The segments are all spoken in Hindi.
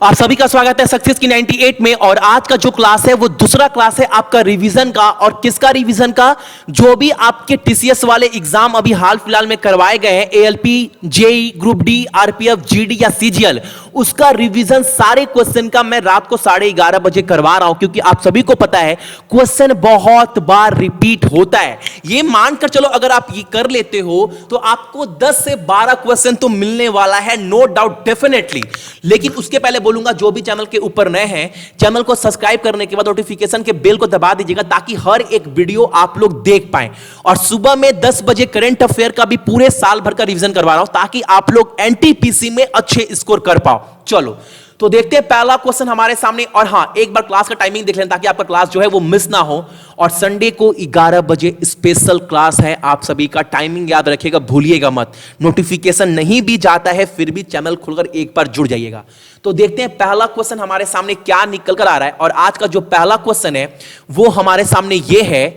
आप सभी का स्वागत है सक्सेस की 98 में। और आज का जो क्लास है वो दूसरा क्लास है आपका रिवीजन का। और किसका रिवीजन का? जो भी आपके टीसीएस वाले एग्जाम अभी हाल फिलहाल में करवाए गए हैं, ALP, JE, group D, RPF, GD या सीजीएल, उसका रिवीजन सारे क्वेश्चन का मैं रात को 11:30 बजे करवा रहा हूं। क्योंकि आप सभी को पता है क्वेश्चन बहुत बार रिपीट होता है। ये मानकर चलो अगर आप ये कर लेते हो तो आपको 10 से 12 क्वेश्चन तो मिलने वाला है, नो डाउट, डेफिनेटली। लेकिन उसके पहले बोलूंगा जो भी चैनल के ऊपर नए हैं, चैनल को सब्सक्राइब करने के बाद नोटिफिकेशन के बेल को दबा दीजिएगा ताकि हर एक वीडियो आप लोग देख पाएं। और सुबह में 10 बजे करंट अफेयर का भी पूरे साल भर का रिवीजन करवा रहा हूं ताकि आप लोग एनटीपीसी में अच्छे स्कोर कर पाओ। चलो तो देखते हैं पहला क्वेश्चन हमारे सामने। और हां, एक बार क्लास का टाइमिंग देख लें ताकि आपका क्लास जो है वो मिस ना हो। और संडे को 11 बजे स्पेशल क्लास है। आप सभी का टाइमिंग याद रखिएगा, भूलिएगा मत। नोटिफिकेशन नहीं भी जाता है फिर भी चैनल खोलकर एक बार जुड़ जाइएगा। तो देखते हैं पहला क्वेश्चन हमारे सामने क्या निकल कर आ रहा है। और आज का जो पहला क्वेश्चन है वो हमारे सामने ये है।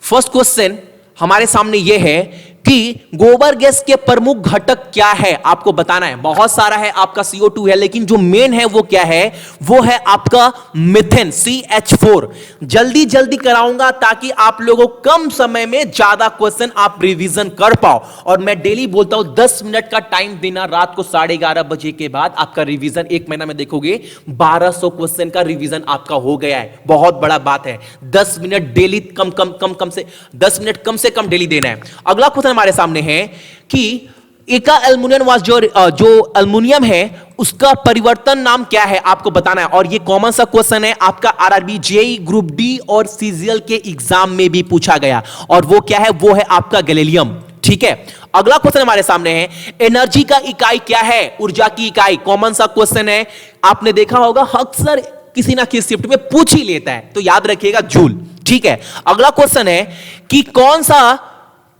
फर्स्ट क्वेश्चन हमारे सामने ये है कि गोबर गैस के प्रमुख घटक क्या है, आपको बताना है। बहुत सारा है, आपका CO2 है, लेकिन जो मेन है वो क्या है? वो है आपका मीथेन, CH4। जल्दी जल्दी कराऊंगा ताकि आप लोगों को कम समय में ज्यादा क्वेश्चन आप रिवीजन कर पाओ। और मैं डेली बोलता हूं 10 मिनट का टाइम देना। रात को 11:30 बजे के बाद आपका रिवीजन, एक महीना में देखोगे 1200 क्वेश्चन का रिवीजन आपका हो गया है। बहुत बड़ा बात है। 10 मिनट डेली, कम से 10 मिनट कम से कम डेली देना है। अगला क्वेश्चन हमारे सामने है कि एका एल्युमिनियम वास, जो एल्युमिनियम है उसका परिवर्तन नाम क्या है, आपको बताना है। और ये कॉमन सा क्वेश्चन है, आपका आरआरबी, जेई, ग्रुप डी और सीजीएल के एग्जाम में भी पूछा गया। और वो क्या है? वो है आपका गैलियम। ठीक है। अगला क्वेश्चन हमारे सामने है, एनर्जी का इकाई क्या है? ऊर्जा की इकाई। कॉमन सा क्वेश्चन है, आपने देखा होगा अक्सर किसी ना किसी शिफ्ट में पूछ ही लेता है, तो याद रखिएगा जूल। ठीक है। अगला क्वेश्चन है कि कौन सा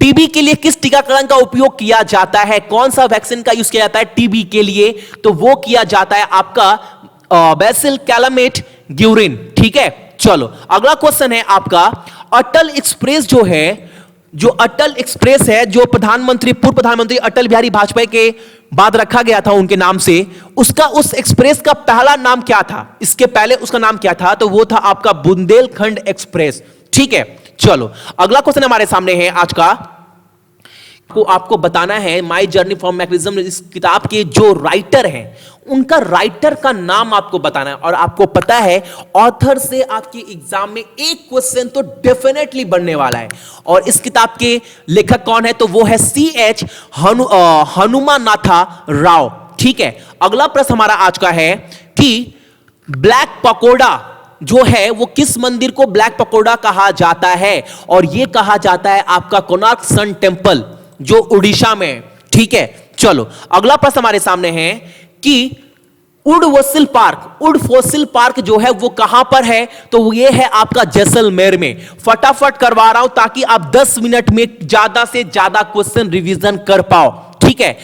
टीबी के लिए किस टीकाकरण का उपयोग किया जाता है? कौन सा वैक्सीन का यूज किया जाता है टीबी के लिए? तो वो किया जाता है आपका बेसिल कैलामेट ग्यूरिन। ठीक है। चलो अगला क्वेश्चन है आपका, अटल एक्सप्रेस जो है, जो अटल एक्सप्रेस है, जो पूर्व प्रधानमंत्री अटल बिहारी वाजपेयी के बाद रखा गया था उनके नाम से, उस एक्सप्रेस का पहला नाम क्या था? इसके पहले उसका नाम क्या था? तो वो था आपका बुंदेलखंड एक्सप्रेस। ठीक है। चलो अगला क्वेश्चन हमारे सामने है आज का, को आपको बताना है माई जर्नी फ्रॉम मैकेनिज्म, इस किताब के जो राइटर हैं उनका राइटर का नाम आपको बताना है। और आपको पता है ऑथर से आपके एग्जाम में एक क्वेश्चन तो डेफिनेटली बनने वाला है। और इस किताब के लेखक कौन है? तो वो है CH हनुमानाथा राव। ठीक है। अगला प्रश्न हमारा आज का है कि ब्लैक पकोड़ा जो है वो किस मंदिर को ब्लैक पकोड़ा कहा जाता है? और ये कहा जाता है आपका कोणार्क सन टेंपल जो उड़ीसा में है। ठीक है। चलो अगला प्रश्न हमारे सामने है कि उड फोसिल पार्क जो है वो कहां पर है? तो ये है आपका जैसलमेर में। फटाफट करवा रहा हूं ताकि आप 10 मिनट में ज्यादा से ज्यादा क्वेश्चन रिवीजन कर पाओ। ठीक है।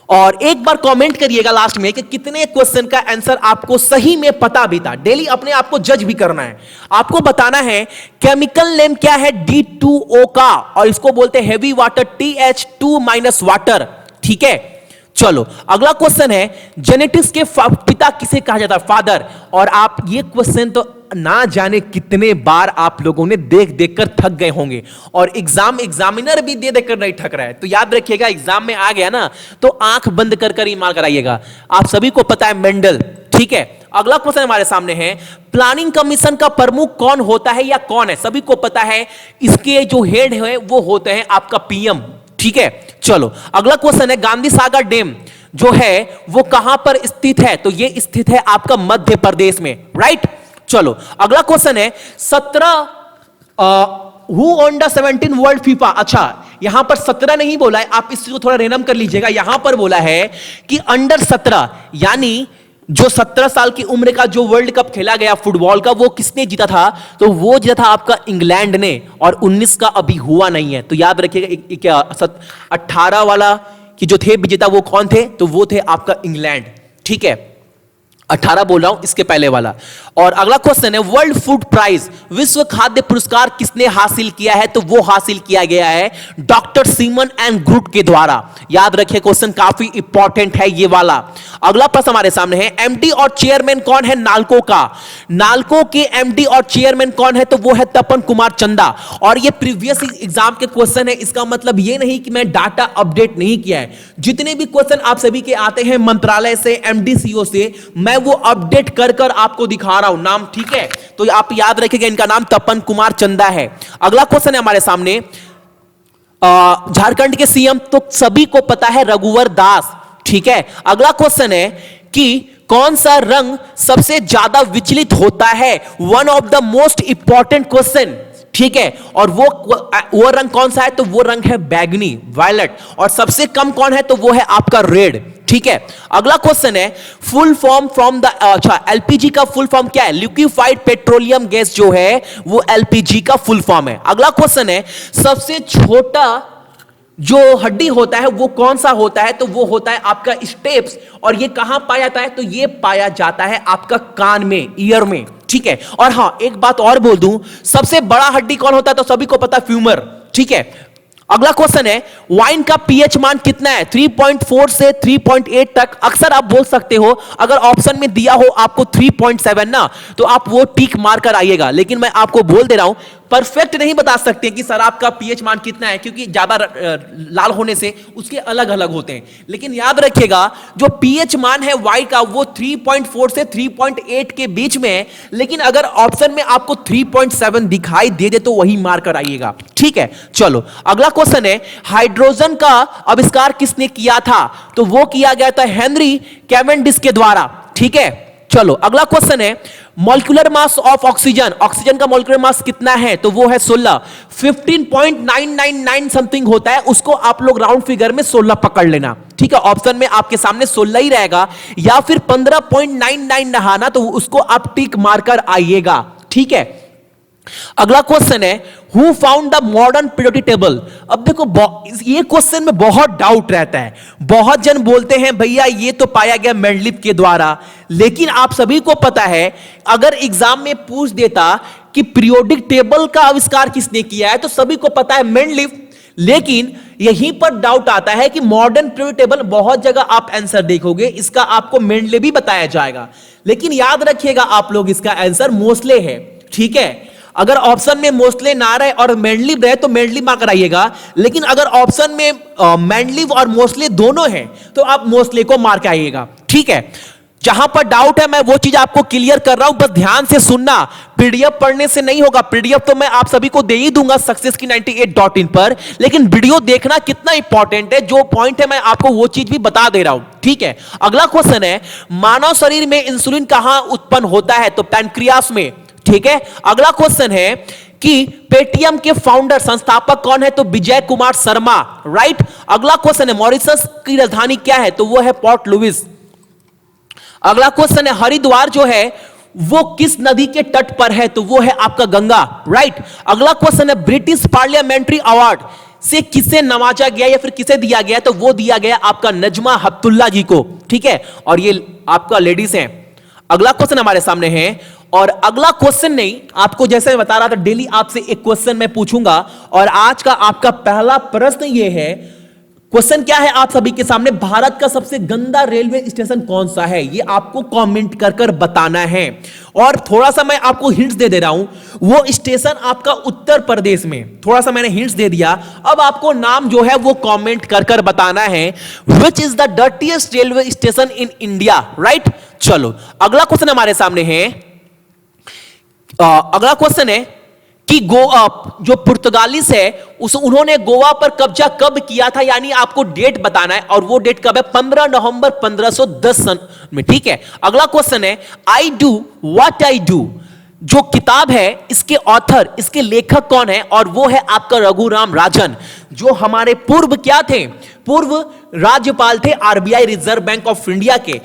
और एक बार कमेंट करिएगा लास्ट में कि कितने क्वेश्चन का आंसर आपको सही में पता भी था। डेली अपने आप को जज भी करना है। आपको बताना है केमिकल नेम क्या है D2O का, और इसको बोलते हैं हेवी वाटर, TH2- वाटर। ठीक है। चलो अगला क्वेश्चन है, जेनेटिक्स के पिता किसे कहा जाता है? फादर। और आप ये क्वेश्चन तो ना जाने कितने बार आप लोगों ने देख देख कर थक गए होंगे। और एग्जामिनर भी दे देकर नहीं थक रहा है। तो याद रखिएगा एग्जाम में आ गया ना तो आंख बंद कर कर ही मार कराइएगा। आप सभी को पता है मेंडल। ठीक है। अगला क्वेश्चन हमारे सामने है, प्लानिंग कमीशन का प्रमुख कौन होता है या कौन है? सभी को पता है इसके जो हेड है वो होते हैं आपका PM। ठीक है। चलो अगला क्वेश्चन है, गांधी सागर डैम जो है वो कहां पर स्थित है? तो ये स्थित है आपका मध्य प्रदेश में। राइट। चलो अगला क्वेश्चन है, 17 who on the 17 world FIFA. अच्छा, यहां पर 17 नहीं बोला है, आप इसको थोड़ा रेनम कर लीजिएगा। यहां पर बोला है कि अंडर 17 यानी जो 17 साल की उम्र का जो वर्ल्ड कप खेला गया फुटबॉल का, वो किसने जीता था? तो वो जीता था आपका इंग्लैंड ने। और 19 का अभी हुआ नहीं है। तो याद रखिएगा क्या 18 वाला की जो थे विजेता वो कौन थे? तो वो थे आपका इंग्लैंड। ठीक है। 18 बोल रहा हूं, इसके पहले वाला। और अगला क्वेश्चन है वर्ल्ड फूड प्राइज, विश्व खाद्य पुरस्कार किसने हासिल किया है? तो वो हासिल किया गया है डॉक्टर सीमन एंड ग्रुट के द्वारा। याद रखिए क्वेश्चन काफी इंपॉर्टेंट है ये वाला। अगला प्रश्न हमारे सामने है एमडी और चेयरमैन कौन है नालको का? नालको के एमडी और चेयरमैन कौन है? तो वो है तपन कुमार चंदा। और ये प्रीवियस एग्जाम के क्वेश्चन है, इसका मतलब ये नहीं कि मैं डाटा अपडेट नहीं किया है। जितने भी क्वेश्चन आप सभी के आते हैं मंत्रालय से, एमडीसीओ से, मैं वो अपडेट कर कर आपको दिखा रहा हूं नाम, ठीक है? तो आप याद रखिएगा इनका नाम तपन कुमार चंदा है। अगला क्वेश्चन है हमारे सामने झारखंड के सीएम तो सभी को पता है रघुवर दास, ठीक है? अगला क्वेश्चन है कि कौन सा रंग सबसे ज्यादा विचलित होता है? One of the most important question, ठीक है? और वो रंग कौन सा है? तो वो रंग है बैगनी, वायलेट। और सबसे कम कौन है? तो वो है आपका रेड, ठीक है? अगला क्वेश्चन है full form from the LPG का फुल फॉर्म क्या है? लिक्विफाइड पेट्रोलियम गैस जो है वो एलपीजी का फुल फॉर्म है। अगला क्वेश्चन है सबसे छोटा जो हड्डी होता है वो कौन सा होता है? तो वो होता है आपका स्टेप्स। और ये कहां पाया जाता है? तो ये पाया जाता है आपका कान में, ईयर में, ठीक है? और हां एक बात और बोल दूं, सबसे बड़ा हड्डी कौन होता है? तो सभी को पता है फ्यूमर, ठीक है? अगला क्वेश्चन है वाइन का पीएच मान कितना है? 3.4 से 3.8 तक। अक्सर आप बोल सकते हो अगर ऑप्शन में दिया हो आपको 3.7 ना, तो आप वो टिक मार कर आइएगा। लेकिन मैं आपको बोल दे रहा हूं परफेक्ट नहीं बता सकते कि शराब का पीएच मान कितना है, क्योंकि ज्यादा लाल होने से उसके अलग अलग होते हैं। लेकिन याद रखिएगा जो पीएच मान है वाइन का वो 3.4 से 3.8 के बीच में है। लेकिन अगर ऑप्शन में आपको 3.7 दिखाई दे दे तो वही मार कर आइएगा, ठीक है? चलो अगला क्वेश्चन है हाइड्रोजन का आविष्कार किसने किया था? तो वो किया गया था हेनरी कैवेंडिश के द्वारा, ठीक है? चलो अगला क्वेश्चन है molecular mass of oxygen, oxygen का मॉलिक्यूलर मास कितना है? तो वो है 16। 15.999 समथिंग होता है, उसको आप लोग राउंड फिगर में 16 पकड़ लेना, ठीक है? ऑप्शन में आपके सामने 16 ही रहेगा, या फिर 15.99 नहाना, तो उसको आप टिक मारकर आइएगा, ठीक है? अगला क्वेश्चन है who found the modern periodic table. अब देखो ये क्वेश्चन में बहुत डाउट रहता है। बहुत जन बोलते हैं भैया ये तो पाया गया मेंडलीव के द्वारा, लेकिन आप सभी को पता है अगर एग्जाम में पूछ देता कि पीरियोडिक टेबल का आविष्कार किसने किया है, तो सभी को पता है मेंडलीव। लेकिन यहीं पर डाउट आता है कि मॉडर्न पीरियोडिक टेबल, बहुत जगह आप आंसर देखोगे इसका आपको मेंडलीव भी बताया जाएगा, लेकिन याद रखिएगा आप लोग इसका आंसर मोस्ले है, ठीक है? अगर ऑप्शन में मोस्टली ना रहे और मेंडलीव रहे तो मेंडलीव मार्क कराइएगा। लेकिन अगर ऑप्शन में मेंडलीव और मोस्टली दोनों हैं तो आप मोस्टली को मार्क आइएगा, ठीक है? जहां पर डाउट है मैं वो चीज आपको क्लियर कर रहा हूं, बस ध्यान से सुनना। पीडीएफ पढ़ने से नहीं होगा, पीडीएफ तो मैं आप सभी को दे ही दूंगा सक्सेस की 98.in पर, लेकिन वीडियो देखना कितना इंपॉर्टेंट है, जो पॉइंट है मैं आपको वो चीज भी बता दे रहा हूं, ठीक है? अगला क्वेश्चन है मानव शरीर में इंसुलिन कहां उत्पन्न होता है? तो पैनक्रियास में, ठीक है? अगला क्वेश्चन है कि पेटीएम के फाउंडर संस्थापक कौन है? तो विजय कुमार शर्मा, राइट? अगला क्वेश्चन है मॉरिशस की राजधानी क्या है? तो वो है पोर्ट लुइस। अगला क्वेश्चन है हरिद्वार जो है वो किस नदी के तट पर है? तो वो है आपका गंगा, राइट? अगला क्वेश्चन है ब्रिटिश पार्लियामेंट्री अवार्ड से किसे नवाजा गया या फिर किसे दिया गया? तो वो दिया गया आपका नजमा हेपतुल्लाह जी को, ठीक है? और ये आपका लेडीज हैं। अगला क्वेश्चन हमारे सामने है, और अगला क्वेश्चन नहीं, आपको जैसे मैं बता रहा था डेली आपसे एक क्वेश्चन मैं पूछूंगा, और आज का आपका पहला प्रश्न ये है। क्वेश्चन क्या है आप सभी के सामने? भारत का सबसे गंदा रेलवे स्टेशन कौन सा है? ये आपको कमेंट कर कर बताना है। और थोड़ा सा मैं आपको हिंट्स दे रहा हूं, वो स्टेशन आपका उत्तर प्रदेश में, थोड़ा सा मैंने हिंट्स दे दिया। अब आपको नाम जो है वो कमेंट कर कर बताना है। Which is the dirtiest railway station in India, right? चलो अगला क्वेश्चन हमारे सामने है। अगला क्वेश्चन है कि जो पुर्तगालीस है उन्होंने गोवा पर कब्जा कब किया था? यानी आपको डेट बताना है, और वो डेट कब है? 15 नवंबर 1510 सन में, ठीक है? अगला क्वेश्चन है I do what I do जो किताब है इसके ऑथर, इसके लेखक कौन है? और वो है आपका रघुराम राजन, जो हमारे पूर्व क्या थे? पूर्व राज्यपाल थे RBI, reserve bank of India के।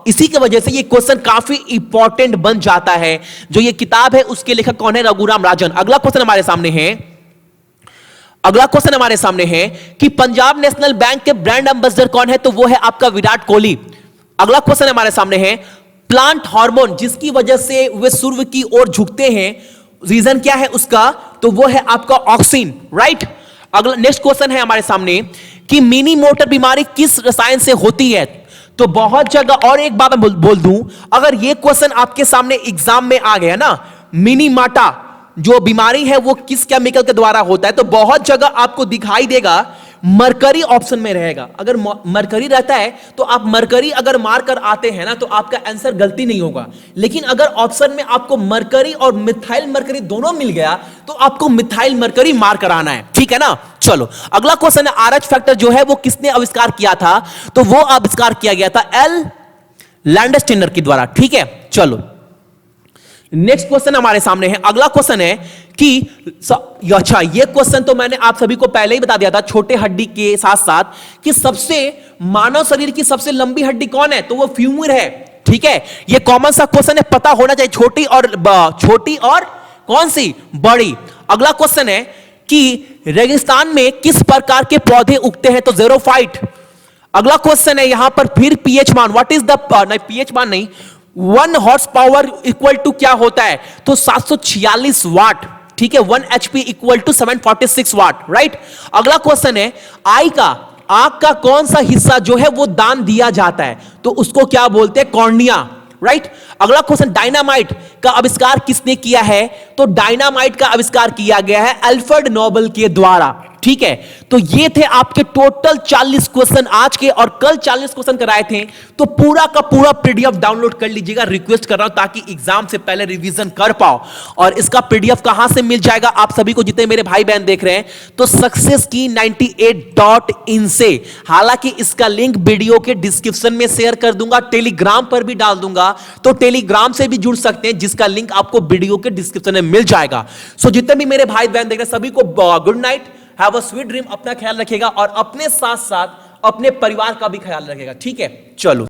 इसी की वजह से ये क्वेश्चन काफी इंपॉर्टेंट बन जाता है। जो ये किताब है उसके लेखक कौन है? रघुराम राजन। अगला क्वेश्चन हमारे सामने है, अगला क्वेश्चन हमारे सामने है कि पंजाब नेशनल बैंक के ब्रांड एम्बेसडर कौन है? तो वो है आपका विराट कोहली। अगला क्वेश्चन हमारे सामने है, प्लांट हार्मोन जिसकी वजह से वे सूर्य की ओर झुकते हैं, रीजन क्या है उसका? तो वो है आपका ऑक्सीन, राइट। अगला नेक्स्ट क्वेश्चन है हमारे सामने कि मिनी मोटर बीमारी किस रसायन से होती है? तो बहुत जगह, और एक बात मैं बोल दूं, अगर ये क्वेश्चन आपके सामने एग्जाम में आ गया ना, मिनी माटा जो बीमारी है वो किस केमिकल के द्वारा होता है, तो बहुत जगह आपको दिखाई देगा मरकरी ऑप्शन में रहेगा। अगर मरकरी रहता है तो आप मरकरी अगर मार कर आते हैं ना तो आपका आंसर गलती नहीं होगा, लेकिन अगर ऑप्शन में आपको मरकरी और मिथाइल मरकरी दोनों मिल गया तो आपको मिथाइल मरकरी मार कर आना है, ठीक है ना। चलो अगला क्वेश्चन है, आरएच फैक्टर जो है वो किसने आविष्कार किया था? तो वो आविष्कार किया गया था एल लैंडस्टेनर के द्वारा, ठीक है। चलो नेक्स्ट क्वेश्चन हमारे सामने है, अगला क्वेश्चन है कि अच्छा, ये क्वेश्चन तो मैंने आप सभी को पहले ही बता दिया था छोटे हड्डी के साथ साथ, कि सबसे मानव शरीर की सबसे लंबी हड्डी कौन है? तो वो फ्यूमर है, ठीक है। ये कॉमन सा क्वेश्चन है, पता होना चाहिए, छोटी और कौन सी? बड़ी। अगला क्वेश्चन है कि रेगिस्तान में किस प्रकार के पौधे उगते हैं? तो ज़ेरोफाइट। अगला क्वेश्चन है यहां पर फिर पीएच मान, व्हाट इज द, नहीं पीएच मान नहीं, 1 हॉर्स पावर इक्वल टू क्या होता है? तो 746 वाट, ठीक है। 1 HP equal to 746 watt, right. अगला क्वेश्चन है, आंख का कौन सा हिस्सा जो है वो दान दिया जाता है? तो उसको क्या बोलते हैं? Cornea, right. अगला क्वेश्चन, डायनामाइट का आविष्कार किसने किया है? तो डायनामाइट का आविष्कार किया गया है अल्फ्रेड नोबेल के द्वारा, ठीक है। तो ये थे आपके टोटल 40 क्वेश्चन आज के, और कल 40 क्वेश्चन कराए थे। तो पूरा का पूरा पीडीएफ डाउनलोड कर लीजिएगा, रिक्वेस्ट कर रहा हूं, ताकि एग्जाम से पहले रिवीजन कर पाओ। और इसका पीडीएफ कहां से मिल जाएगा आप सभी को, जितने मेरे भाई बहन देख रहे हैं? तो successkey98.in से। हालांकि इसका लिंक वीडियो के डिस्क्रिप्शन में शेयर कर दूंगा, टेलीग्राम पर भी डाल दूंगा, तो टेलीग्राम से भी जुड़ सकते हैं, जिसका लिंक आपको वीडियो के डिस्क्रिप्शन में मिल जाएगा। सो जितने भी मेरे भाई बहन देख रहे हैं सभी को good night, have a sweet dream, अपना ख्याल रखिएगा और अपने साथ साथ अपने परिवार का भी ख्याल रखिएगा, ठीक है। चलो।